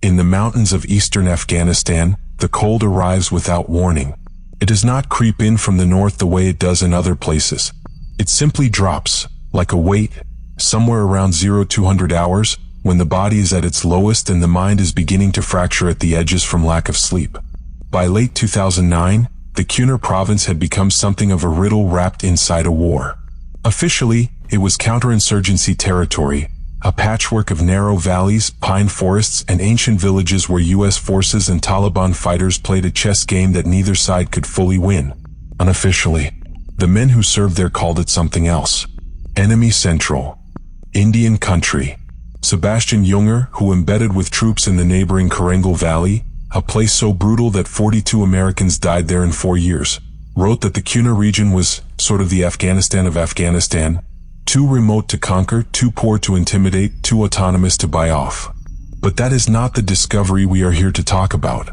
In the mountains of eastern Afghanistan, the cold arrives without warning. It does not creep in from the north the way it does in other places. It simply drops, like a weight, somewhere around 0200 hours, when the body is at its lowest and the mind is beginning to fracture at the edges from lack of sleep. By late 2009, the Kunar province had become something of a riddle wrapped inside a war. Officially, it was counterinsurgency territory, a patchwork of narrow valleys, pine forests, and ancient villages where U.S. forces and Taliban fighters played a chess game that neither side could fully win. Unofficially, the men who served there called it something else. Enemy Central. Indian country. Sebastian Junger, who embedded with troops in the neighboring Karengal Valley, a place so brutal that 42 Americans died there in 4 years, wrote that the Kunar region was sort of the Afghanistan of Afghanistan, too remote to conquer, too poor to intimidate, too autonomous to buy off. But that is not the discovery we are here to talk about.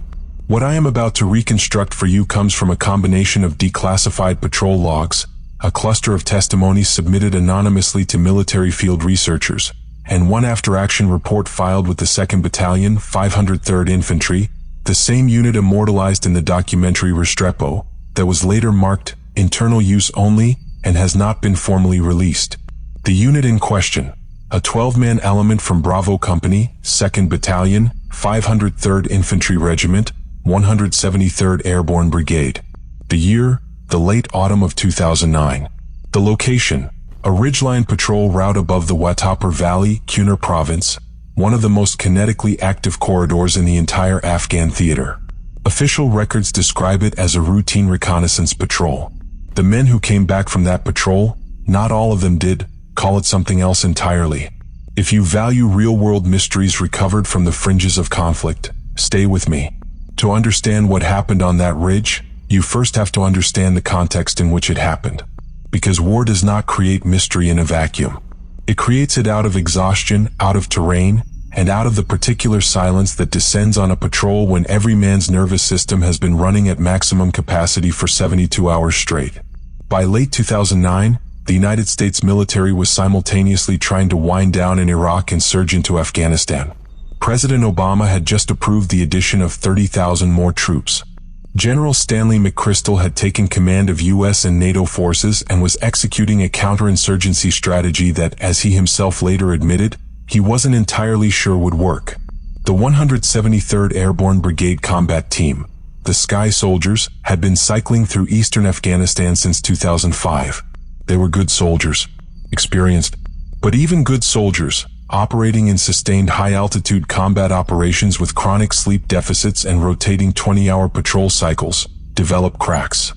What I am about to reconstruct for you comes from a combination of declassified patrol logs, a cluster of testimonies submitted anonymously to military field researchers, and one after-action report filed with the 2nd Battalion, 503rd Infantry, the same unit immortalized in the documentary Restrepo, that was later marked internal use only and has not been formally released. The unit in question, a 12-man element from Bravo Company, 2nd Battalion, 503rd Infantry Regiment, 173rd Airborne Brigade. The year, the late autumn of 2009. The location, a ridgeline patrol route above the Watapur Valley, Kunar Province, one of the most kinetically active corridors in the entire Afghan theater. Official records describe it as a routine reconnaissance patrol. The men who came back from that patrol, not all of them did, call it something else entirely. If you value real-world mysteries recovered from the fringes of conflict, stay with me. To understand what happened on that ridge, you first have to understand the context in which it happened. Because war does not create mystery in a vacuum. It creates it out of exhaustion, out of terrain, and out of the particular silence that descends on a patrol when every man's nervous system has been running at maximum capacity for 72 hours straight. By late 2009, the United States military was simultaneously trying to wind down in Iraq and surge into Afghanistan. President Obama had just approved the addition of 30,000 more troops. General Stanley McChrystal had taken command of U.S. and NATO forces and was executing a counterinsurgency strategy that, as he himself later admitted, he wasn't entirely sure would work. The 173rd Airborne Brigade Combat Team, the Sky Soldiers, had been cycling through eastern Afghanistan since 2005. They were good soldiers, experienced, but even good soldiers, operating in sustained high-altitude combat operations with chronic sleep deficits and rotating 20-hour patrol cycles, develop cracks.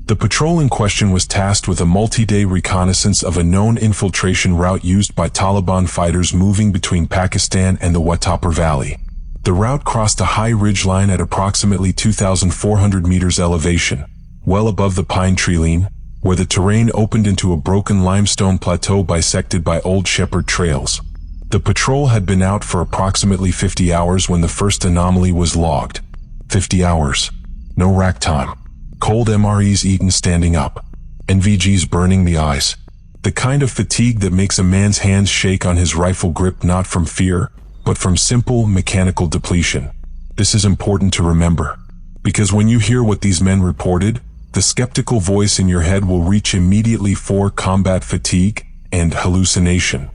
The patrol in question was tasked with a multi-day reconnaissance of a known infiltration route used by Taliban fighters moving between Pakistan and the Watapur Valley. The route crossed a high ridgeline at approximately 2,400 meters elevation, well above the pine tree line, where the terrain opened into a broken limestone plateau bisected by old shepherd trails. The patrol had been out for approximately 50 hours when the first anomaly was logged. 50 hours. No rack time. Cold MREs eaten standing up. NVGs burning the eyes. The kind of fatigue that makes a man's hands shake on his rifle grip not from fear, but from simple mechanical depletion. This is important to remember. Because when you hear what these men reported, the skeptical voice in your head will reach immediately for combat fatigue and hallucination.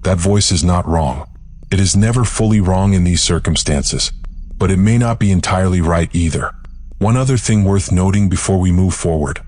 That voice is not wrong. It is never fully wrong in these circumstances, but it may not be entirely right either. One other thing worth noting before we move forward.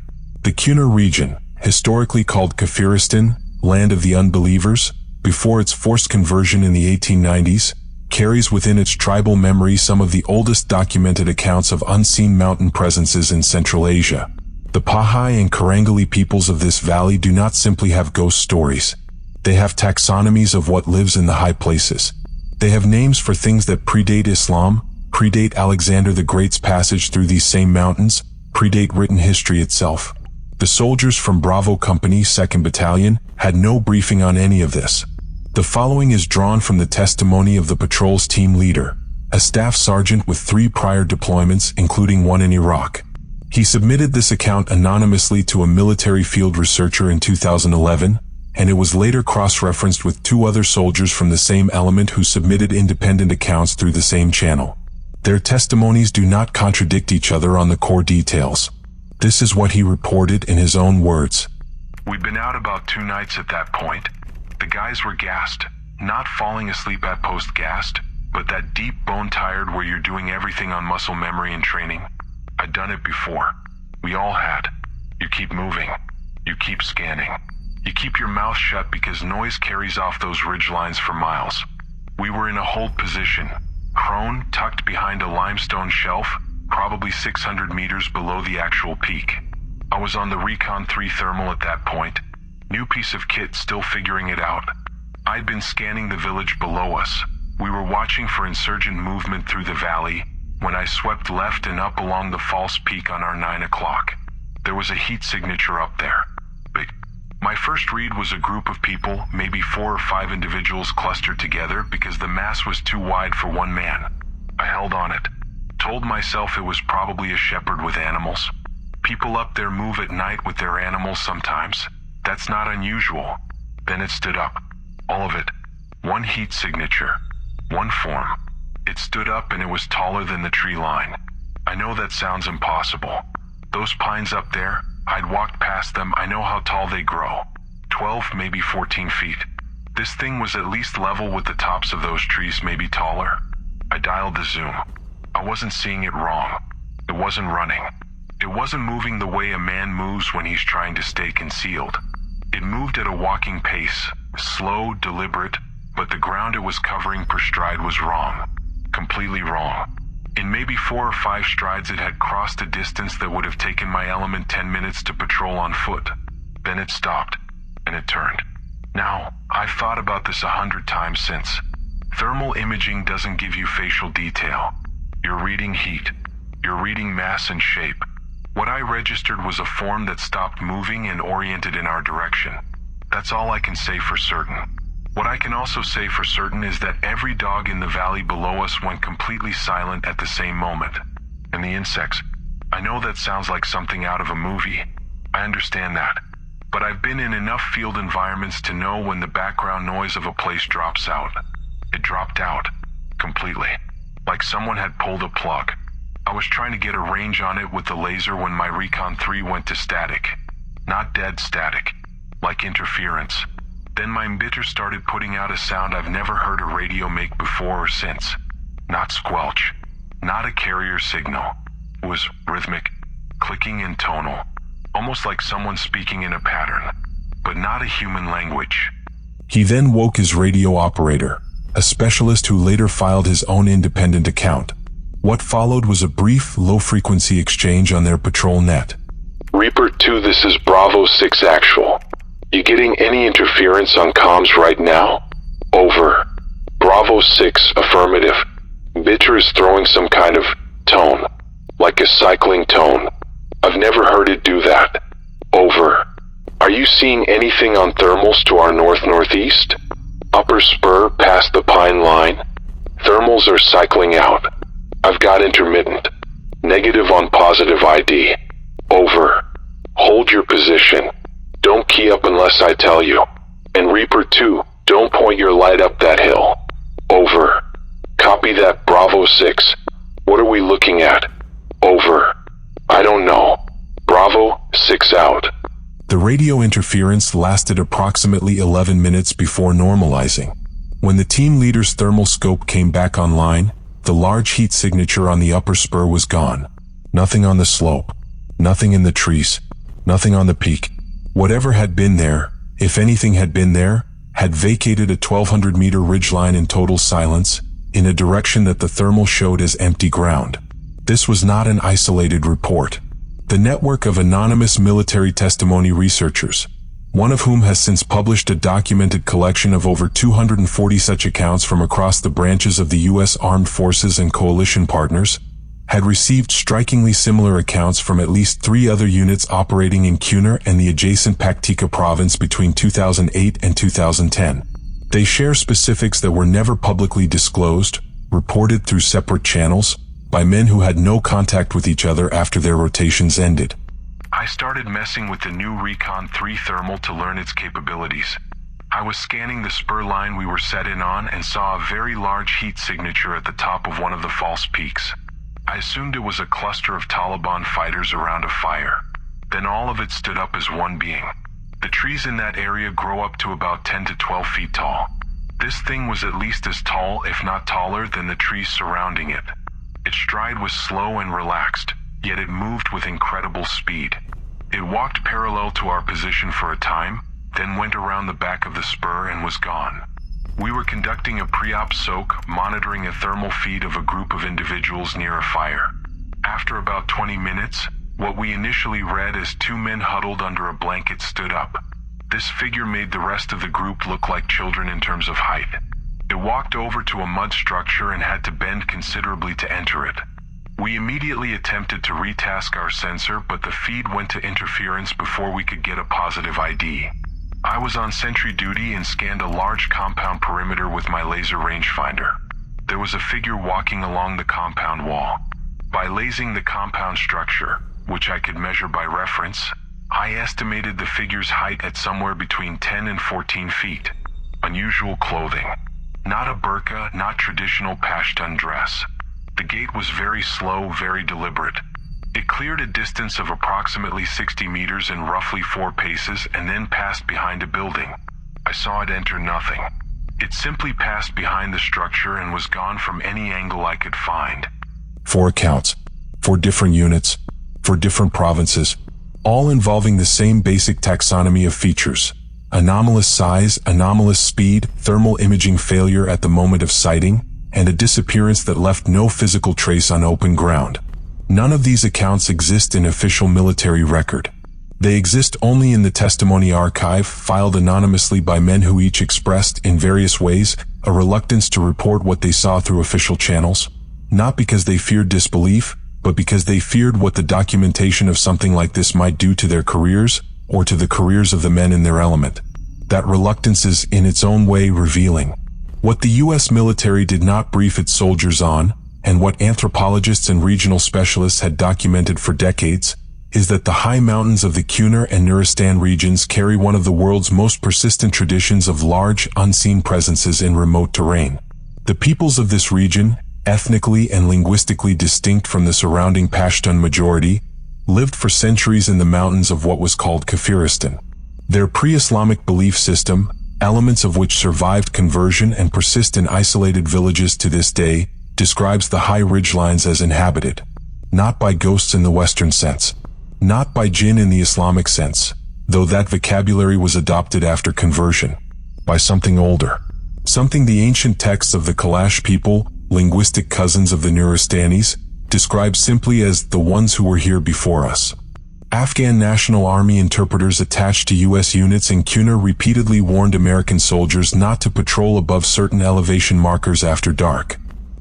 The Kunar region, historically called Kafiristan, land of the unbelievers, before its forced conversion in the 1890s, carries within its tribal memory some of the oldest documented accounts of unseen mountain presences in Central Asia. The Pahai and Karengali peoples of this valley do not simply have ghost stories. They have taxonomies of what lives in the high places. They have names for things that predate Islam, predate Alexander the Great's passage through these same mountains, predate written history itself. The soldiers from Bravo Company, 2nd Battalion, had no briefing on any of this. The following is drawn from the testimony of the patrol's team leader, a staff sergeant with 3 prior deployments, including one in Iraq. He submitted this account anonymously to a military field researcher in 2011, and it was later cross-referenced with 2 other soldiers from the same element who submitted independent accounts through the same channel. Their testimonies do not contradict each other on the core details. This is what he reported in his own words. We'd been out about 2 nights at that point. The guys were gassed, not falling asleep at post gassed, but that deep bone tired where you're doing everything on muscle memory and training. I'd done it before. We all had. You keep moving. You keep scanning. You keep your mouth shut because noise carries off those ridge lines for miles. We were in a hold position, prone, tucked behind a limestone shelf, probably 600 meters below the actual peak. I was on the Recon 3 thermal at that point, new piece of kit, still figuring it out. I'd been scanning the village below us. We were watching for insurgent movement through the valley when I swept left and up along the false peak on our 9 o'clock. There was a heat signature up there. But my first read was a group of people, maybe 4 or 5 individuals clustered together because the mass was too wide for one man. I held on it. Told myself it was probably a shepherd with animals. People up there move at night with their animals sometimes. That's not unusual. Then it stood up. All of it. One heat signature. One form. It stood up and it was taller than the tree line. I know that sounds impossible. Those pines up there, I'd walked past them, I know how tall they grow. 12, maybe 14 feet. This thing was at least level with the tops of those trees, maybe taller. I dialed the zoom. I wasn't seeing it wrong. It wasn't running. It wasn't moving the way a man moves when he's trying to stay concealed. It moved at a walking pace, slow, deliberate, but the ground it was covering per stride was wrong. Completely wrong. In maybe 4 or 5 strides it had crossed a distance that would have taken my element 10 minutes to patrol on foot. Then it stopped, and it turned. Now, I've thought about this 100 times since. Thermal imaging doesn't give you facial detail. You're reading heat. You're reading mass and shape. What I registered was a form that stopped moving and oriented in our direction. That's all I can say for certain. What I can also say for certain is that every dog in the valley below us went completely silent at the same moment. And the insects. I know that sounds like something out of a movie. I understand that. But I've been in enough field environments to know when the background noise of a place drops out. It dropped out. Completely. Like someone had pulled a plug. I was trying to get a range on it with the laser when my Recon 3 went to static. Not dead static. Like interference. Then my emitter started putting out a sound I've never heard a radio make before or since. Not squelch. Not a carrier signal. It was rhythmic, clicking and tonal. Almost like someone speaking in a pattern. But not a human language. He then woke his radio operator, a specialist who later filed his own independent account. What followed was a brief, low-frequency exchange on their patrol net. Reaper 2, this is Bravo 6 actual. You getting any interference on comms right now? Over. Bravo 6, affirmative. Bitter is throwing some kind of tone. Like a cycling tone. I've never heard it do that. Over. Are you seeing anything on thermals to our north-northeast? Upper spur past the pine line? Thermals are cycling out. I've got intermittent. Negative on positive ID. Over. Hold your position. Don't key up unless I tell you. And Reaper 2, don't point your light up that hill. Over. Copy that, Bravo 6. What are we looking at? Over. I don't know. Bravo 6 out. The radio interference lasted approximately 11 minutes before normalizing. When the team leader's thermal scope came back online, the large heat signature on the upper spur was gone. Nothing on the slope. Nothing in the trees. Nothing on the peak. Whatever had been there, if anything had been there, had vacated a 1,200-meter ridgeline in total silence, in a direction that the thermal showed as empty ground. This was not an isolated report. The network of anonymous military testimony researchers, one of whom has since published a documented collection of over 240 such accounts from across the branches of the U.S. Armed Forces and coalition partners, had received strikingly similar accounts from at least 3 other units operating in Kunar and the adjacent Paktika province between 2008 and 2010. They share specifics that were never publicly disclosed, reported through separate channels, by men who had no contact with each other after their rotations ended. I started messing with the new Recon 3 thermal to learn its capabilities. I was scanning the spur line we were set in on and saw a very large heat signature at the top of one of the false peaks. I assumed it was a cluster of Taliban fighters around a fire. Then all of it stood up as one being. The trees in that area grow up to about 10 to 12 feet tall. This thing was at least as tall, if not taller, than the trees surrounding it. Its stride was slow and relaxed, yet it moved with incredible speed. It walked parallel to our position for a time, then went around the back of the spur and was gone. We were conducting a pre-op soak, monitoring a thermal feed of a group of individuals near a fire. After about 20 minutes, what we initially read as two men huddled under a blanket stood up. This figure made the rest of the group look like children in terms of height. It walked over to a mud structure and had to bend considerably to enter it. We immediately attempted to retask our sensor, but the feed went to interference before we could get a positive ID. I was on sentry duty and scanned a large compound perimeter with my laser rangefinder. There was a figure walking along the compound wall. By lasing the compound structure, which I could measure by reference, I estimated the figure's height at somewhere between 10 and 14 feet. Unusual clothing. Not a burqa, not traditional Pashtun dress. The gait was very slow, very deliberate. It cleared a distance of approximately 60 meters in roughly 4 paces and then passed behind a building. I saw it enter nothing. It simply passed behind the structure and was gone from any angle I could find. 4 accounts, 4 different units, 4 different provinces, all involving the same basic taxonomy of features. Anomalous size, anomalous speed, thermal imaging failure at the moment of sighting, and a disappearance that left no physical trace on open ground. None of these accounts exist in official military record. They exist only in the testimony archive, filed anonymously by men who each expressed, in various ways, a reluctance to report what they saw through official channels, not because they feared disbelief, but because they feared what the documentation of something like this might do to their careers, or to the careers of the men in their element. That reluctance is, in its own way, revealing. What the U.S. military did not brief its soldiers on, and what anthropologists and regional specialists had documented for decades, is that the high mountains of the Kunar and Nuristan regions carry one of the world's most persistent traditions of large, unseen presences in remote terrain. The peoples of this region, ethnically and linguistically distinct from the surrounding Pashtun majority, lived for centuries in the mountains of what was called Kafiristan. Their pre-Islamic belief system, elements of which survived conversion and persist in isolated villages to this day, describes the high ridgelines as inhabited, not by ghosts in the Western sense, not by jinn in the Islamic sense, though that vocabulary was adopted after conversion, by something older, something the ancient texts of the Kalash people, linguistic cousins of the Nuristanis, describe simply as the ones who were here before us. Afghan National Army interpreters attached to U.S. units in Kunar repeatedly warned American soldiers not to patrol above certain elevation markers after dark.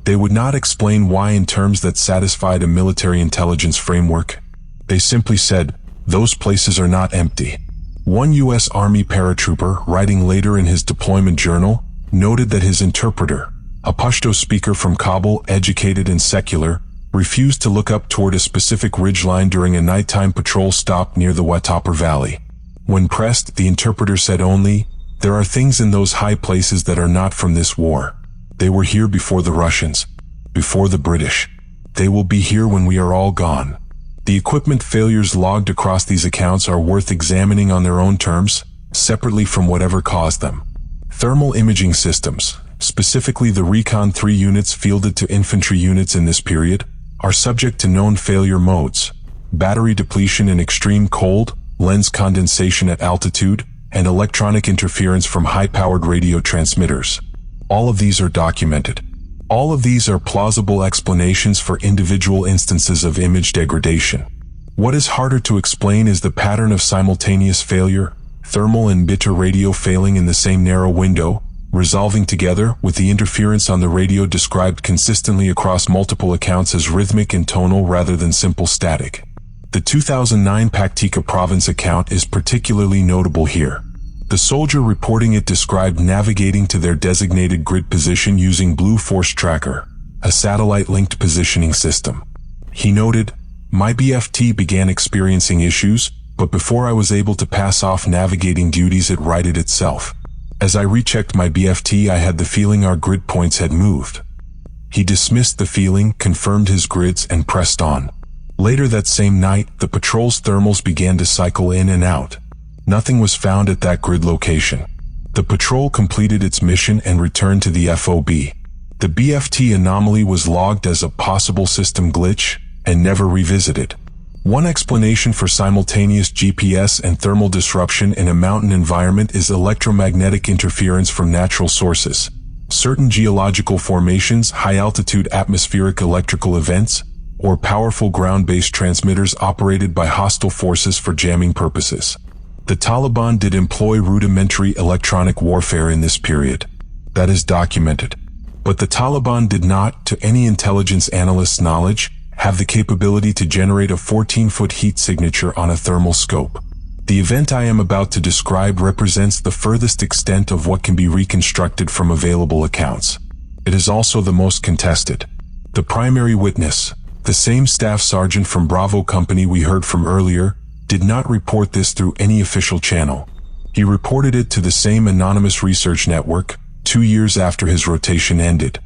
They would not explain why in terms that satisfied a military intelligence framework. They simply said, "Those places are not empty." One U.S. Army paratrooper, writing later in his deployment journal, noted that his interpreter, a Pashto speaker from Kabul, educated and secular, refused to look up toward a specific ridgeline during a nighttime patrol stop near the Watapur Valley. When pressed, the interpreter said only, "There are things in those high places that are not from this war. They were here before the Russians, before the British. They will be here when we are all gone." The equipment failures logged across these accounts are worth examining on their own terms, separately from whatever caused them. Thermal imaging systems, specifically the Recon 3 units fielded to infantry units in this period, are subject to known failure modes: battery depletion in extreme cold, lens condensation at altitude, and electronic interference from high-powered radio transmitters. All of these are documented. All of these are plausible explanations for individual instances of image degradation. What is harder to explain is the pattern of simultaneous failure, thermal and bitter radio failing in the same narrow window, resolving together, with the interference on the radio described consistently across multiple accounts as rhythmic and tonal rather than simple static. The 2009 Paktika province account is particularly notable here. The soldier reporting it described navigating to their designated grid position using Blue Force Tracker, a satellite-linked positioning system. He noted, "My BFT began experiencing issues, but before I was able to pass off navigating duties it righted itself. As I rechecked my BFT, I had the feeling our grid points had moved. He dismissed the feeling, confirmed his grids, and pressed on. Later that same night, the patrol's thermals began to cycle in and out. Nothing was found at that grid location. The patrol completed its mission and returned to the FOB. The BFT anomaly was logged as a possible system glitch and never revisited. One explanation for simultaneous GPS and thermal disruption in a mountain environment is electromagnetic interference from natural sources. Certain geological formations, high-altitude atmospheric electrical events, or powerful ground-based transmitters operated by hostile forces for jamming purposes. The Taliban did employ rudimentary electronic warfare in this period. That is documented. But the Taliban did not, to any intelligence analyst's knowledge, have the capability to generate a 14-foot heat signature on a thermal scope. The event I am about to describe represents the furthest extent of what can be reconstructed from available accounts. It is also the most contested. The primary witness, the same staff sergeant from Bravo Company we heard from earlier, did not report this through any official channel. He reported it to the same anonymous research network 2 years after his rotation ended.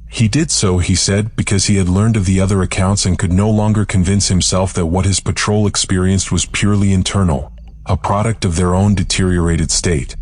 He did so, he said, because he had learned of the other accounts and could no longer convince himself that what his patrol experienced was purely internal, a product of their own deteriorated state.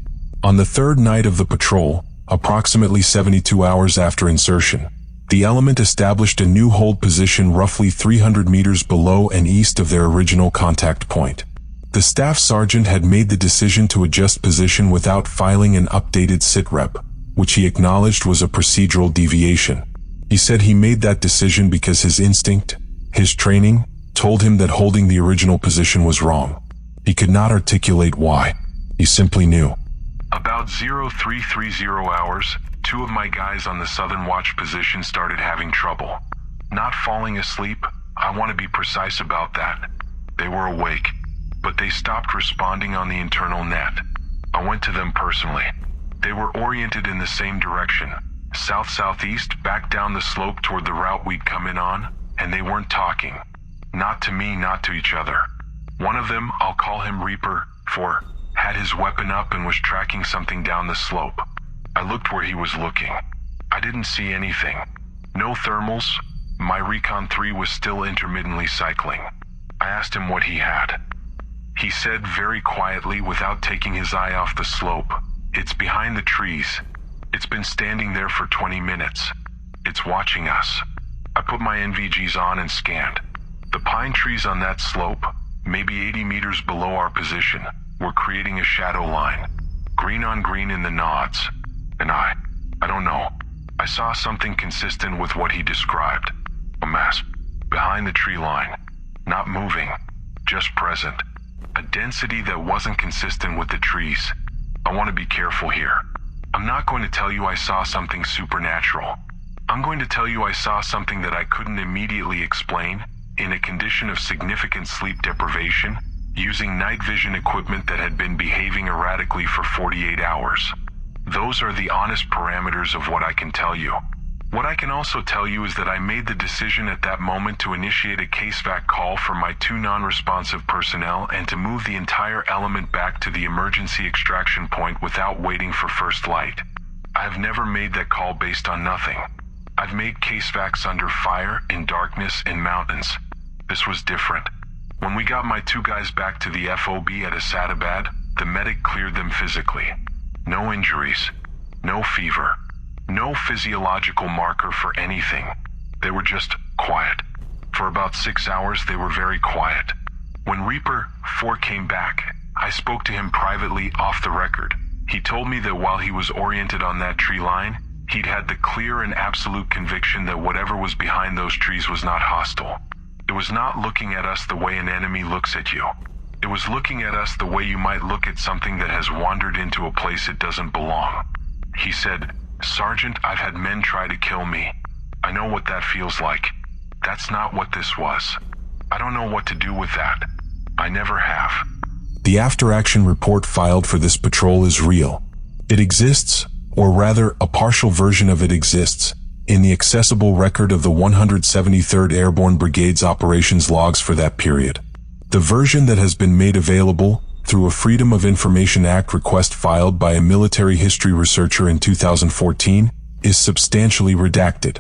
On the third night of the patrol, approximately 72 hours after insertion, the element established a new hold position roughly 300 meters below and east of their original contact point. The staff sergeant had made the decision to adjust position without filing an updated sitrep, which he acknowledged was a procedural deviation. He said he made that decision because his instinct, his training, told him that holding the original position was wrong. He could not articulate why. He simply knew. About 0330 hours, 2 of my guys on the southern watch position started having trouble. Not falling asleep, I want to be precise about that. They were awake, but they stopped responding on the internal net. I went to them personally. They were oriented in the same direction, south-southeast, back down the slope toward the route we'd come in on, and they weren't talking. Not to me, not to each other. One of them, I'll call him Reaper, had his weapon up and was tracking something down the slope. I looked where he was looking. I didn't see anything. No thermals. My Recon 3 was still intermittently cycling. I asked him what he had. He said very quietly, without taking his eye off the slope, "It's behind the trees. It's been standing there for 20 minutes. It's watching us." I put my NVGs on and scanned. The pine trees on that slope, maybe 80 meters below our position, were creating a shadow line. Green on green in the nods. And I don't know. I saw something consistent with what he described. A mass behind the tree line. Not moving, just present. A density that wasn't consistent with the trees. I want to be careful here. I'm not going to tell you I saw something supernatural. I'm going to tell you I saw something that I couldn't immediately explain, in a condition of significant sleep deprivation, using night vision equipment that had been behaving erratically for 48 hours. Those are the honest parameters of what I can tell you. What I can also tell you is that I made the decision at that moment to initiate a CASEVAC call for my 2 non-responsive personnel and to move the entire element back to the emergency extraction point without waiting for first light. I have never made that call based on nothing. I've made CASEVACs under fire, in darkness, in mountains. This was different. When we got my 2 guys back to the FOB at Asadabad, the medic cleared them physically. No injuries, no fever, no physiological marker for anything. They were just quiet. For about 6 hours they were very quiet. When Reaper 4 came back, I spoke to him privately off the record. He told me that while he was oriented on that tree line, he'd had the clear and absolute conviction that whatever was behind those trees was not hostile. It was not looking at us the way an enemy looks at you. It was looking at us the way you might look at something that has wandered into a place it doesn't belong. He said, "Sergeant, I've had men try to kill me. I know what that feels like. That's not what this was. I don't know what to do with that. I never have." The after-action report filed for this patrol is real. It exists, or rather, a partial version of it exists, in the accessible record of the 173rd Airborne Brigade's operations logs for that period. The version that has been made available, through a Freedom of Information Act request filed by a military history researcher in 2014, is substantially redacted.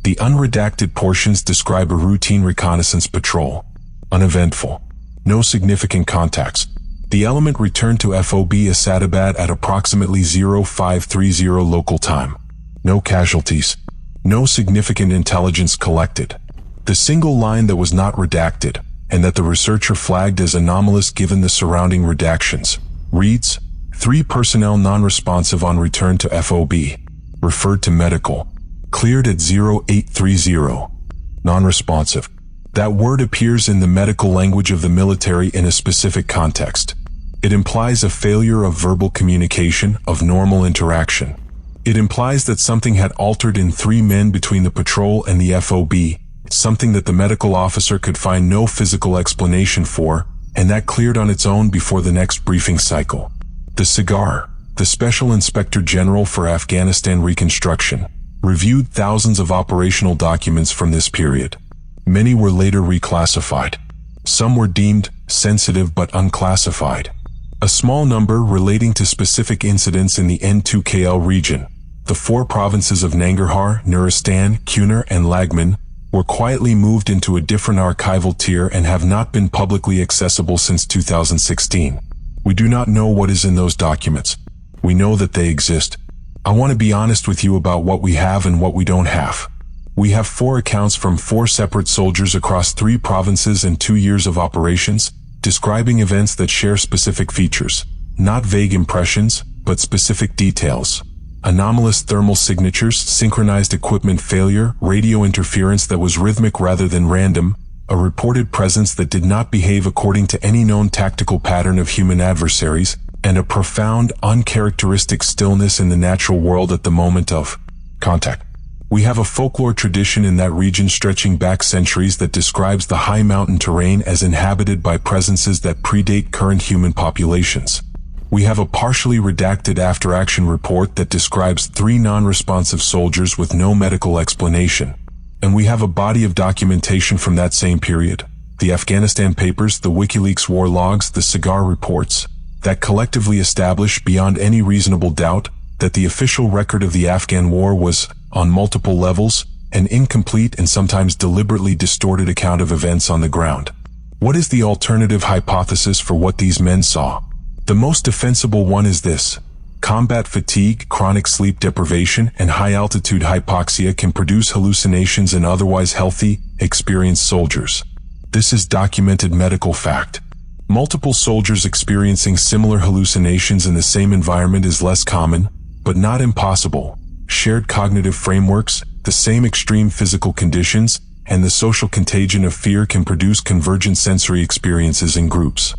The unredacted portions describe a routine reconnaissance patrol. Uneventful. No significant contacts. The element returned to FOB Asadabad at approximately 0530 local time. No casualties. No significant intelligence collected. The single line that was not redacted, and that the researcher flagged as anomalous given the surrounding redactions, reads, 3 personnel non-responsive on return to FOB. Referred to medical. Cleared at 0830. Non-responsive. That word appears in the medical language of the military in a specific context. It implies a failure of verbal communication, of normal interaction. It implies that something had altered in 3 men between the patrol and the FOB, something that the medical officer could find no physical explanation for, and that cleared on its own before the next briefing cycle. The SIGAR, the Special Inspector General for Afghanistan Reconstruction, reviewed thousands of operational documents from this period. Many were later reclassified. Some were deemed sensitive but unclassified. A small number relating to specific incidents in the N2KL region, the 4 provinces of Nangarhar, Nuristan, Kunar, and Lagman, were quietly moved into a different archival tier and have not been publicly accessible since 2016. We do not know what is in those documents. We know that they exist. I want to be honest with you about what we have and what we don't have. We have 4 accounts from 4 separate soldiers across 3 provinces and 2 years of operations, describing events that share specific features, not vague impressions, but specific details. Anomalous thermal signatures, synchronized equipment failure, radio interference that was rhythmic rather than random, a reported presence that did not behave according to any known tactical pattern of human adversaries, and a profound, uncharacteristic stillness in the natural world at the moment of contact. We have a folklore tradition in that region stretching back centuries that describes the high mountain terrain as inhabited by presences that predate current human populations. We have a partially redacted after-action report that describes 3 non-responsive soldiers with no medical explanation. And we have a body of documentation from that same period, the Afghanistan papers, the WikiLeaks war logs, the SIGAR reports, that collectively establish beyond any reasonable doubt that the official record of the Afghan war was, on multiple levels, an incomplete and sometimes deliberately distorted account of events on the ground. What is the alternative hypothesis for what these men saw? The most defensible one is this: combat fatigue, chronic sleep deprivation, and high-altitude hypoxia can produce hallucinations in otherwise healthy, experienced soldiers. This is documented medical fact. Multiple soldiers experiencing similar hallucinations in the same environment is less common, but not impossible. Shared cognitive frameworks, the same extreme physical conditions, and the social contagion of fear can produce convergent sensory experiences in groups.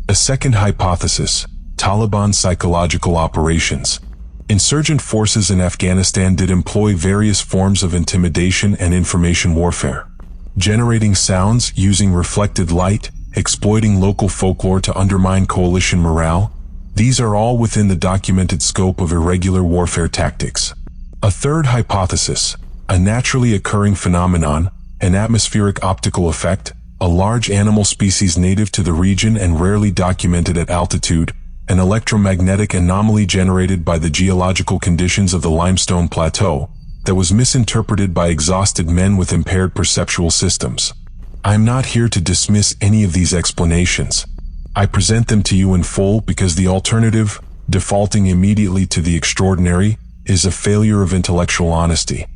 A second hypothesis: Taliban psychological operations. Insurgent forces in Afghanistan did employ various forms of intimidation and information warfare. Generating sounds, using reflected light, exploiting local folklore to undermine coalition morale. These are all within the documented scope of irregular warfare tactics. A third hypothesis: a naturally occurring phenomenon, an atmospheric optical effect, a large animal species native to the region and rarely documented at altitude, an electromagnetic anomaly generated by the geological conditions of the limestone plateau, that was misinterpreted by exhausted men with impaired perceptual systems. I am not here to dismiss any of these explanations. I present them to you in full because the alternative, defaulting immediately to the extraordinary, is a failure of intellectual honesty.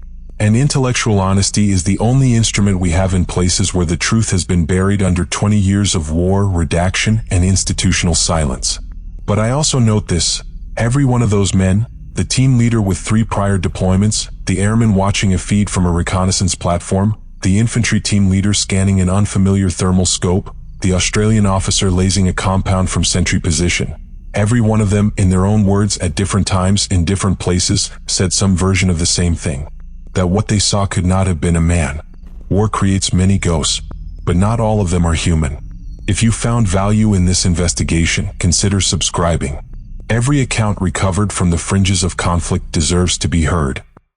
And intellectual honesty is the only instrument we have in places where the truth has been buried under 20 years of war, redaction, and institutional silence. But I also note this: every one of those men, the team leader with 3 prior deployments, the airman watching a feed from a reconnaissance platform, the infantry team leader scanning an unfamiliar thermal scope, the Australian officer lasing a compound from sentry position, every one of them, in their own words at different times in different places, said some version of the same thing: that what they saw could not have been a man. War creates many ghosts, but not all of them are human. If you found value in this investigation, consider subscribing. Every account recovered from the fringes of conflict deserves to be heard.